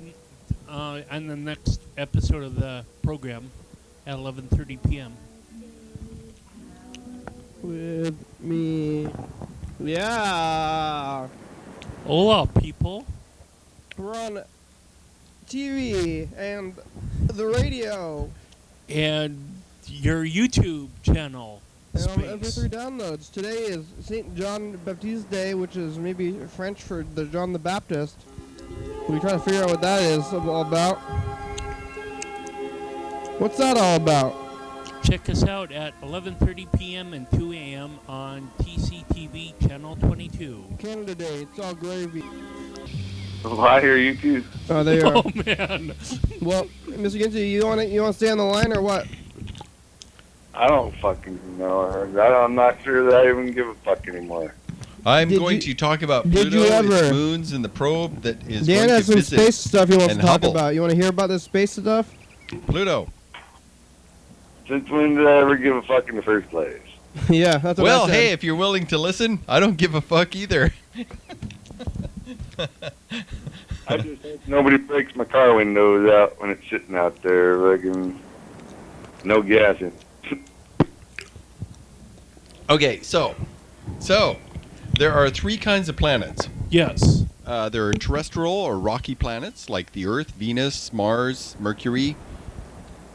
on the next episode of the program at 11:30 p.m. With me. Yeah. Hola, people. We're on TV and the radio. And your YouTube channel. And on Space. MP3 downloads. Today is St. John Baptiste Day, which is maybe French for the John the Baptist. We try to figure out what that is all about. What's that all about? Check us out at 11:30 p.m. and 2 a.m. on TCTV channel 22. Canada Day. It's all gravy. Why are you two? Oh, there you are. Oh man. Well, Mr. Ginty, you want to stay on the line or what? I don't fucking know. I'm not sure that I even give a fuck anymore. I'm Did going you- to talk about did Pluto, you its ever- moons, and the probe that is Dan going has to some visit space stuff he wants and to talk Hubble. about. You want to hear about this space stuff? Pluto. Since when did I ever give a fuck in the first place? Yeah, that's what Well, I said. hey, if you're willing to listen, I don't give a fuck either. I just hope nobody breaks my car windows out when it's sitting out there. Fucking no gas in. Okay, so there are three kinds of planets. Yes. There are terrestrial or rocky planets like the Earth, Venus, Mars, Mercury,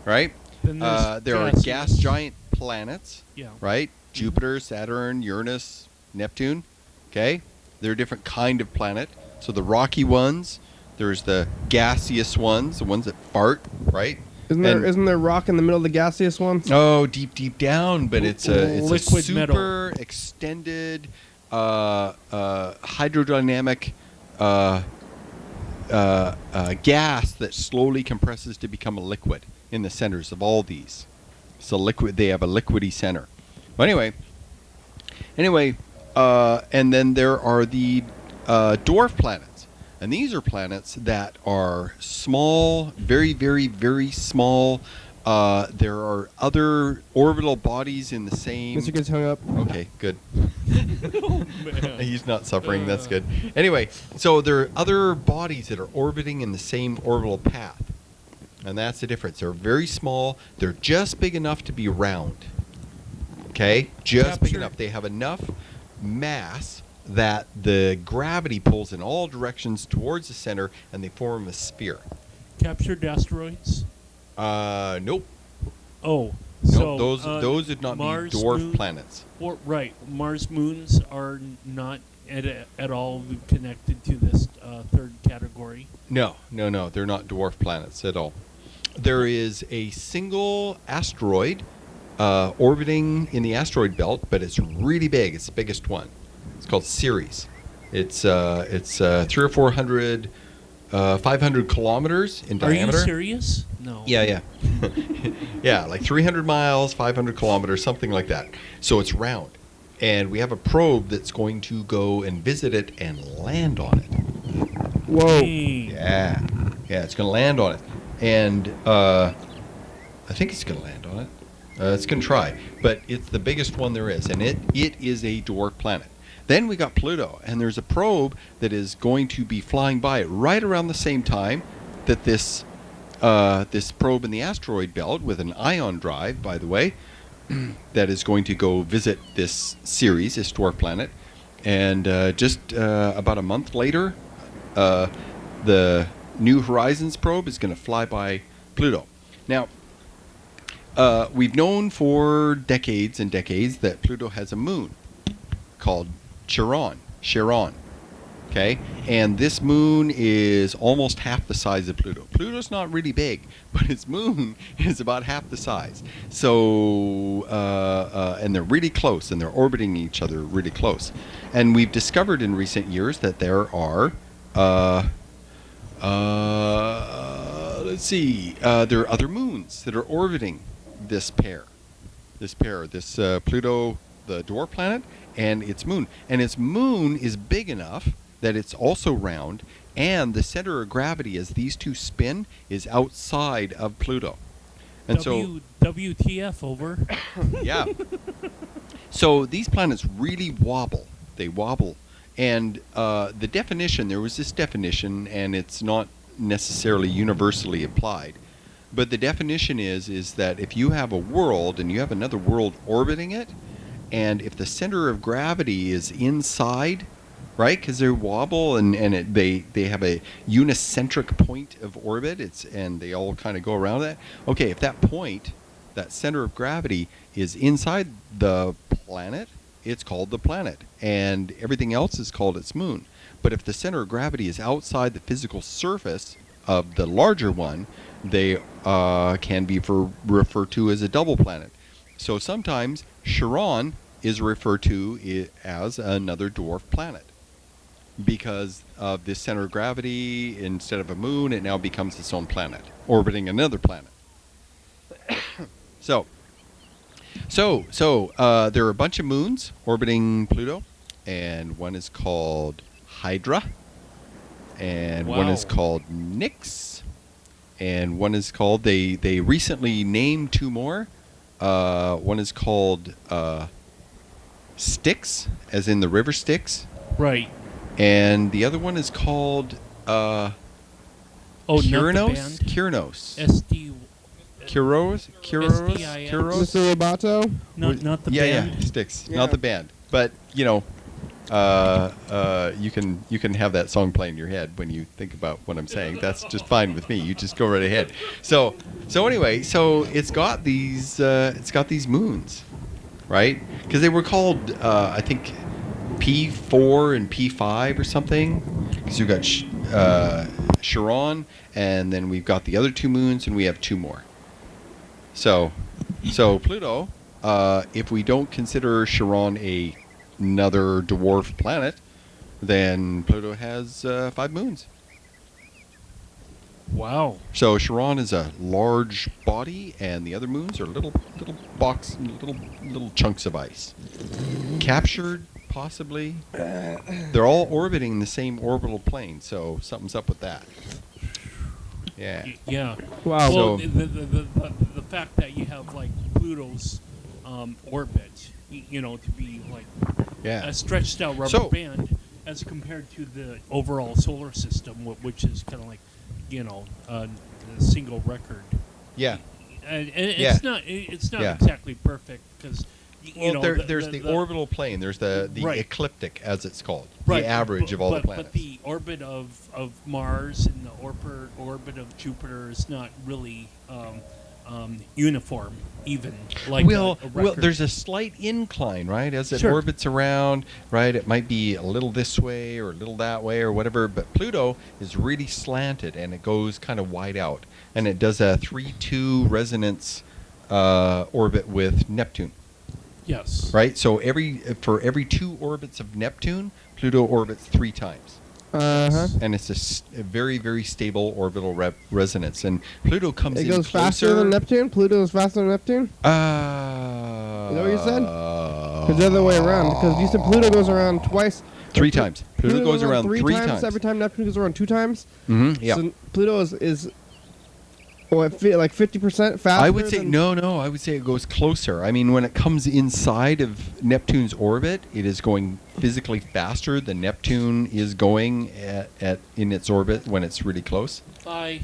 right? Then there's There are gaseous. gas giant planets, Yeah. right? Jupiter, Saturn, Uranus, Neptune. Okay, they're a different kind of planet. So the rocky ones, there's the gaseous ones, the ones that fart, right? Isn't there rock in the middle of the gaseous one? Oh, deep down, but it's a Liquid super extended hydrodynamic gas that slowly compresses to become a liquid in the centers of all these. So liquid, they have a liquidy center. But anyway, and then there are the dwarf planets, and these are planets that are small, very, very, very small. There are other orbital bodies in the same. Mr. gets hung up. Okay, good. Oh, man. He's not suffering. That's good. Anyway, so there are other bodies that are orbiting in the same orbital path, and that's the difference. They're very small. They're just big enough to be round. Okay, just big Capture- enough. They have enough mass that the gravity pulls in all directions towards the center, and they form a sphere. Captured asteroids. Nope. Oh. No, So those would not Mars, be dwarf moon- planets. Or, right. Mars moons are not at all connected to this third category. No, they're not dwarf planets at all. There is a single asteroid orbiting in the asteroid belt, but it's really big. It's the biggest one. It's called Ceres. It's 300 or 400, 500 kilometers in Are diameter. you serious? No. Yeah. Yeah, like 300 miles, 500 kilometers, something like that. So it's round. And we have a probe that's going to go and visit it and land on it. Whoa. Dang. Yeah, it's going to land on it. And I think it's going to land on it. It's going to try. But it's the biggest one there is. And it is a dwarf planet. Then we got Pluto. And there's a probe that is going to be flying by it right around the same time that this probe in the asteroid belt with an ion drive, by the way, that is going to go visit this Ceres, this dwarf planet. And just about a month later, the New Horizons probe is going to fly by Pluto. Now, we've known for decades and decades that Pluto has a moon called Chiron. Okay? And this moon is almost half the size of Pluto. Pluto's not really big, but its moon is about half the size. So, and they're really close, and they're orbiting each other really close. And we've discovered in recent years that there are, there are other moons that are orbiting this pair. This Pluto, the dwarf planet, and its moon. And its moon is big enough that it's also round, and the center of gravity as these two spin is outside of Pluto. And WTF over. yeah. So these planets really wobble. They wobble. And the definition, there was this definition, and it's not necessarily universally applied. But the definition is that if you have a world and you have another world orbiting it, and if the center of gravity is inside, right, because they wobble and they have a unicentric point of orbit, and they all kind of go around that. Okay, if that point, that center of gravity, is inside the planet, it's called the planet, and everything else is called its moon. But if the center of gravity is outside the physical surface of the larger one, they can be referred to as a double planet. So sometimes Chiron is referred to as another dwarf planet because of this center of gravity. Instead of a moon, it now becomes its own planet, orbiting another planet. So there are a bunch of moons orbiting Pluto, and one is called Hydra, and one is called Nix, and one is called, they recently named two more. One is called Styx, as in the river Styx. Right. And the other one is called Not Kyranos. the band. Kyranos. SD. Kyros. Mr. Roboto? Not the band. Yeah, Styx. Yeah. Not the band. But you can have that song play in your head when you think about what I'm saying. That's just fine with me. You just go right ahead. So anyway, it's got these moons, right? Because they were called I think P4 and P5 or something. Because you've got Chiron, and then we've got the other two moons, and we have two more. So Pluto, if we don't consider Chiron another dwarf planet, then Pluto has 5 moons. Wow. So Chiron is a large body, and the other moons are little chunks of ice, captured possibly. They're all orbiting the same orbital plane, so something's up with that. Yeah. Yeah. Wow. Well, So- the fact that you have like Pluto's orbit, to be like Yeah. a stretched out rubber So- band as compared to the overall solar system, which is kind of like, a single record. Yeah. And Yeah. it's not Yeah. exactly perfect because Well, there's the orbital plane. There's the Right. ecliptic, as it's called, right, the average of all the planets. But the orbit of Mars and the orbit of Jupiter is not really uniform, even like well, a record. there's a slight incline, right? As it Sure. orbits around, right? It might be a little this way or a little that way or whatever, but Pluto is really slanted, and it goes kind of wide out, and it does a 3-2 resonance orbit with Neptune, Yes. right? So for every 2 orbits of Neptune, Pluto orbits 3 times. Uh-huh. And it's a very, very stable orbital resonance. And Pluto comes It in goes closer. faster than Neptune? Pluto is faster than Neptune? Is that what you said? Because the other way around. Because you said Pluto goes around twice. 3 times. Pluto goes around 3 times. Every time Neptune goes around 2 times. Mm-hmm. Yeah. So Pluto is like 50% faster. I would say than- no. I would say it goes closer. I mean, when it comes inside of Neptune's orbit, it is going physically faster than Neptune is going in its orbit when it's really close. Bye.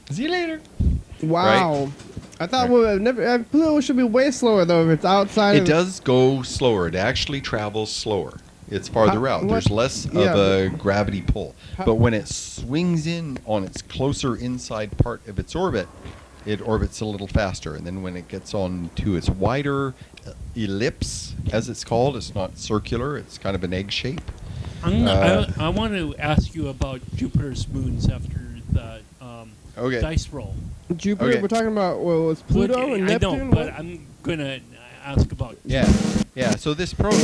See you later. Wow. Right. I thought Pluto should be way slower though if it's outside. It does go slower. It actually travels slower. it's farther out. what- There's less yeah, of a gravity pull. How- But when it swings in on its closer inside part of its orbit, it orbits a little faster. And then when it gets on to its wider ellipse, as it's called, it's not circular, it's kind of an egg shape. I want to ask you about Jupiter's moons after the Okay. dice roll. Jupiter. Okay. We're talking about it's Pluto and I Neptune. know, but What? I'm gonna ask about. Yeah. So this probe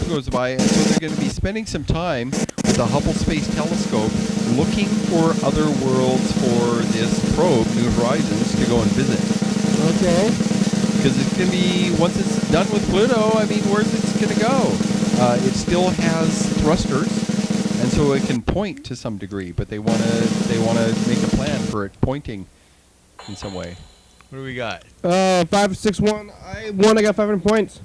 goes by, and so they're going to be spending some time with the Hubble Space Telescope looking for other worlds for this probe, New Horizons, to go and visit. Okay. Because it's going to be, once it's done with Pluto, I mean, where's it going to go? It still has thrusters, and so it can point to some degree, but they want to make a plan for it pointing in some way. What do we got? 5, 6, 1. I won. I got 500 points.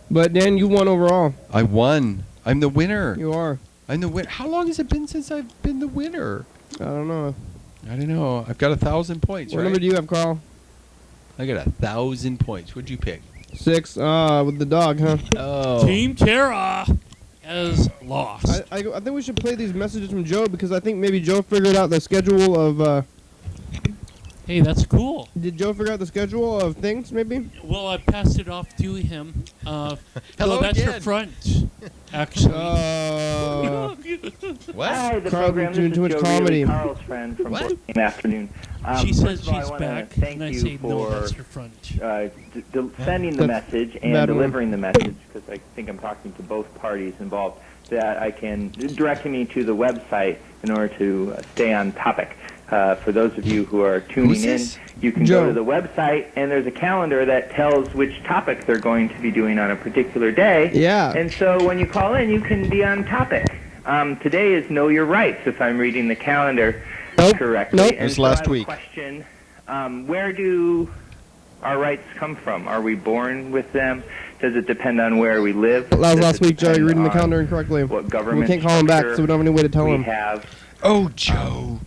But Dan, you won overall. I won. I'm the winner. You are. I'm the winner. How long has it been since I've been the winner? I don't know. I don't know. I've got 1,000 points, What right? number do you have, Carl? I got 1,000 points. What'd you pick? 6. With the dog, huh? Oh. Team Terra has lost. I think we should play these messages from Joe because I think maybe Joe figured out the schedule of. Hey, that's cool. Did Joe figure out the schedule of things? Maybe. Well, I passed it off to him. Hello so that's your again. front, actually. What? Hi, the Carl, program. doing This too is much Joe comedy. Reilly, Carl's friend from What? Brookhaven Afternoon. She First says of all, she's I wanna back, Thank and I you say, for no, that's your front. sending the That's message bad and one. delivering the message, because I think I'm talking to both parties involved, that I can directing me to the website in order to stay on topic. For those of you who are tuning Who's in, this? you can Joe. go to the website, and there's a calendar that tells which topic they're going to be doing on a particular day. Yeah. And so when you call in, you can be on topic. Today is Know Your Rights, if I'm reading the calendar correctly. Nope. And It was so last I have a week. question. Where do our rights come from? Are we born with them? Does it depend on where we live? That was Does last it week, Joe. You're depend reading the on calendar incorrectly. What We government can't call him back, so we don't have any way to tell we him. have? Oh, Joe.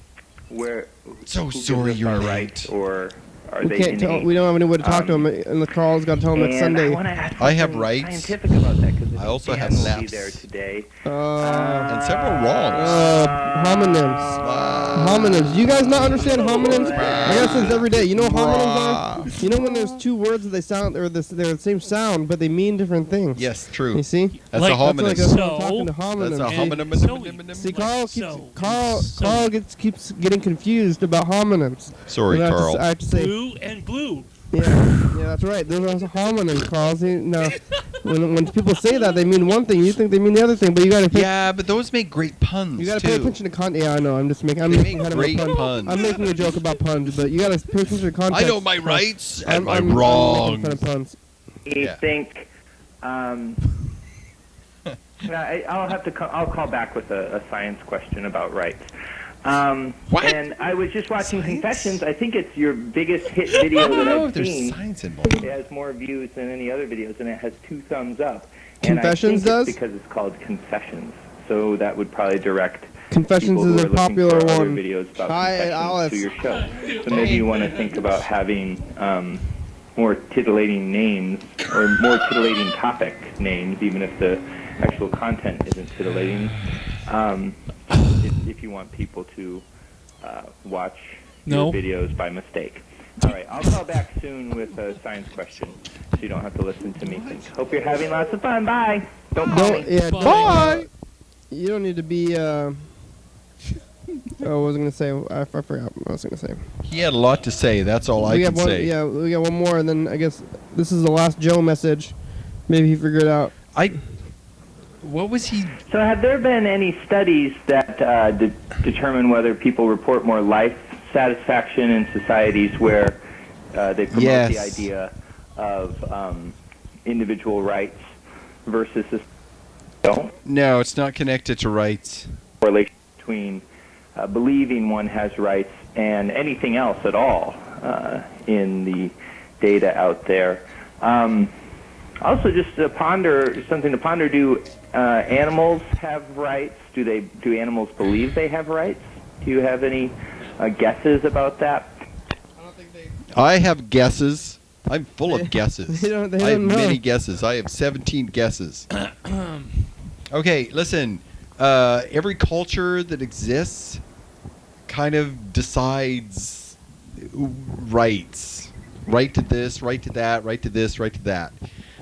Where? So who gives sorry us you're our late. rights, or are We they can't tell. innate? We don't have any way to talk to him, and the Carl's got to tell him it's And I Sunday. want to ask I have something rights. scientific about that, because I also Dan have will be laps. there today. And several wrongs. Homonyms. Homonyms. You guys not understand homonyms? I got this every day. You know what homonyms are? You know when there's two words that they sound, or they're the same sound, but they mean different things. Yes, true. You see? That's Like- a homonym. That's So- I'm talking to homonyms. That's a And homonym. See, Carl keeps So- Carl so- Carl keeps getting confused about homonyms. Sorry, And I have to Carl. s- I have to say, Blue and blue. yeah, that's right. Those are homonyms, Carl. See, now, when people say that, they mean one thing. You think they mean the other thing, but you gotta pay. Yeah, but those make great puns, You gotta too. pay attention to content. Yeah, I know. I'm just making. I'm They making make kind of a great pun. puns. I'm making a joke about puns, but you gotta pay attention to context. I know my rights and my I'm making wrongs. fun of puns. I Yeah. think I'll call back with a science question about rights. What? And I was just watching Science? Confessions. I think it's your biggest hit I video don't that know I've if there's seen. science involved. It has more views than any other videos, and it has 2 thumbs up. Confessions and I think does? it's because it's called Confessions. So that would probably direct Confessions people who is are a looking popular for other one. videos about Hi, confessions Alice. to your show. So maybe you want to think about having more titillating names or more titillating topic names, even if the actual content isn't titillating. If you want people to watch No. your videos by mistake. All right, I'll call back soon with a science question, so you don't have to listen to me think. Hope you're having lots of fun. Bye. Don't call me. Yeah, Bye. You don't need to be. Oh, what was I gonna say? I forgot what I was gonna say. He had a lot to say. That's all I we can got one. say. Yeah, we got one more, and then I guess this is the last Joe message. Maybe he figured it out. What was he? So have there been any studies that determine whether people report more life satisfaction in societies where they promote Yes. the idea of individual rights versus this No, it's not connected to rights. correlation between believing one has rights and anything else at all in the data out there? Also, just to ponder, something to ponder, do animals have rights? Do animals believe they have rights? Do you have any guesses about that? I have guesses. I'm full of guesses. They don't I have know. many guesses. I have 17 guesses. Okay, listen. Every culture that exists kind of decides rights. Right to this, right to that, right to this, right to that.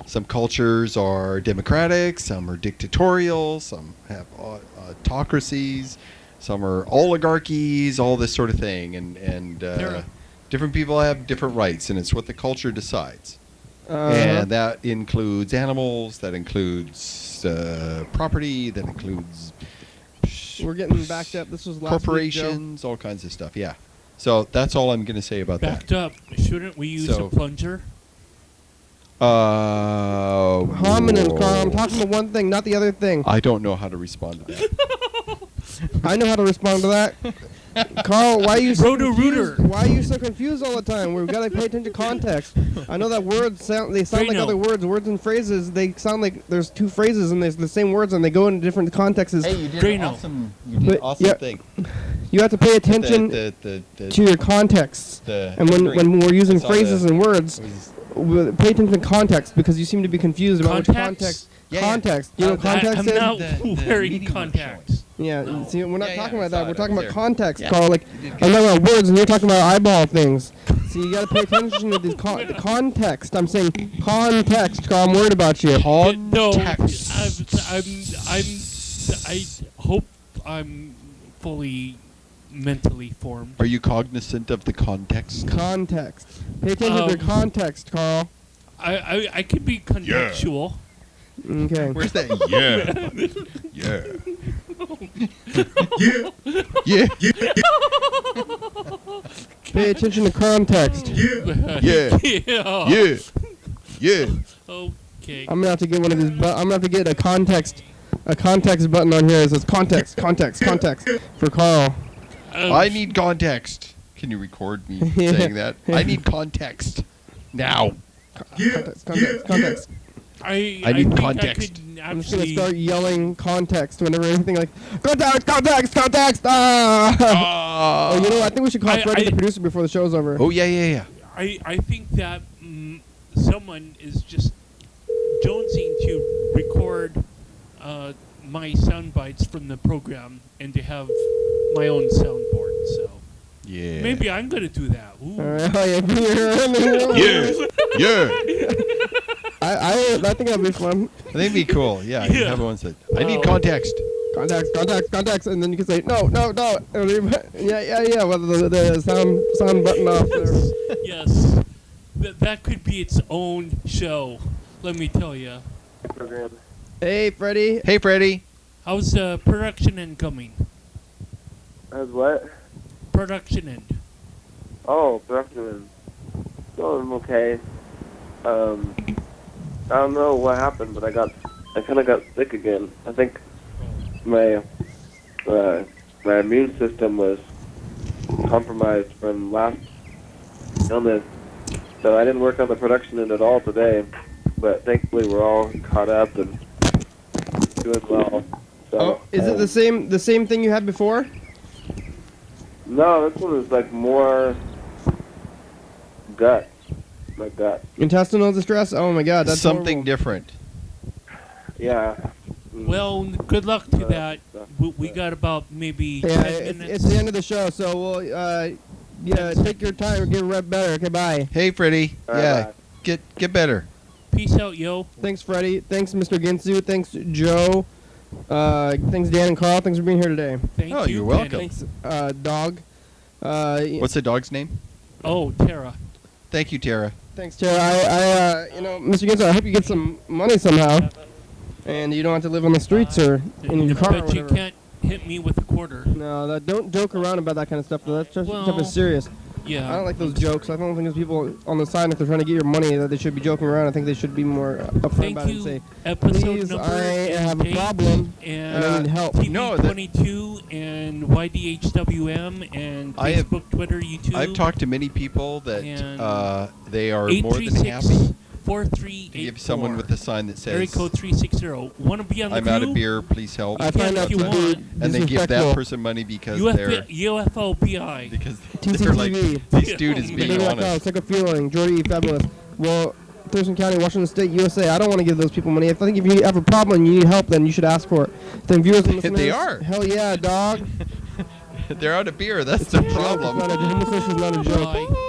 Some cultures are democratic, some are dictatorial, some have autocracies, some are oligarchies, all this sort of thing. And different people have different rights, and it's what the culture decides. And that includes animals, that includes property, that includes We're getting backed up. This was last corporations, all kinds of stuff. Yeah. So that's all I'm going to say about Backed that. up. Shouldn't we use a plunger? Hominin, Carl. I'm talking about one thing, not the other thing. I don't know how to respond to that. I know how to respond to that. Carl, why are you so Roto-rooter. confused? Why are you so confused all the time? We've got to pay attention to context. I know that words sound like Drano. other words. Words and phrases, they sound like there's two phrases and there's the same words and they go into different contexts. Hey, you did Drano. You did But, an awesome yeah. thing. You have to pay attention The to your contexts. And when we're using phrases and words, pay attention to context because you seem to be confused about which context. Yeah, context. You know what context I'm is? now The wearing meaning was contacts. Yeah, see, we're not Yeah, talking yeah, about that. I We're saw it. talking I about was context, there. Carl. Like, You did I'm talking about words, and you're talking about eyeball things. So you got to pay attention to the context. I'm saying context, Carl. I'm worried about you. No, Context. I hope I'm fully mentally formed. Are you cognizant of the context? Context. Pay attention to the context, Carl. I could be contextual. Okay. Where's that? Yeah. Yeah. Pay attention to context. Yeah. Yeah. Yeah. Okay. I'm gonna have to get one of these. I'm gonna have to get a context button on here that says context for Carl. I need context. Can you record me saying that? I need context. Now. Context. I need think context. I could I'm just gonna actually start yelling context whenever anything like context. Ah! Oh, you know what? I think we should call Freddie the producer before the show's over. Oh, yeah. I think that someone is just jonesing to record my sound bites from the program and to have my own soundboard. So Yeah. maybe I'm gonna do that. Ooh. Yeah. I think that'd be fun. I think it'd be cool. Yeah. You have one said, I need context. Context, and then you can say no. Yeah. Well, the sound button off there. Yes, that could be its own show. Let me tell you. Hey, Freddie. Hey, Freddie. How's production end coming? As what? Production end. Oh, production. Going okay. I don't know what happened, but I kind of got sick again. I think my immune system was compromised from last illness, so I didn't work on the production end at all today. But thankfully, we're all caught up and doing well. So, Oh, is it the same thing you had before? No, this one is like more gut. My gut. Intestinal distress? Oh my God, that's something horrible. different. Yeah. Well, good luck to that. We got about maybe 10 minutes. It's the end of the show, so we'll take your time and get right better. Okay, bye. Hey, Freddie. All right, Yeah. bye. Get better. Peace out, yo. Thanks, Freddie. Thanks, Mr. Ginsu. Thanks, Joe. Thanks, Dan and Carl. Thanks for being here today. Thank Oh, you, you're welcome. Danny. Thanks, Dog. What's the dog's name? Oh, Tara. Thank you, Tara. Thanks, Tara. Mr. Ginsu, I hope you get some money somehow, and you don't have to live on the streets or in your car or But you whatever. can't hit me with a quarter. No, don't joke around about that kind of stuff. Though. That stuff is serious. Yeah. I don't like those jokes. I don't think there's people on the side if they're trying to get your money that they should be joking around. I think they should be more upfront Thank about it and you. say, Episode please, number I have a date problem and I need help. TV No, that- 22 and YDHWM and I have- Facebook, Twitter, YouTube. I've talked to many people that And they are more than happy 4384. to give someone with a sign that Area says, code 360. Want to be on the I'm crew? out of beer, please help. I find out if to you be want. And they give that disrespectful. person money because they're UFOBI. they're like, TCTV. these dude is being Maybe honest. It's like a feeling. Jordy, fabulous. Well, Thurston County, Washington State, USA. I don't want to give those people money. I think if you have a problem and you need help, then you should ask for it. Then viewers and listeners, They are. hell yeah, dog. They're out of beer. That's the problem. Homelessness is not a joke. Bye.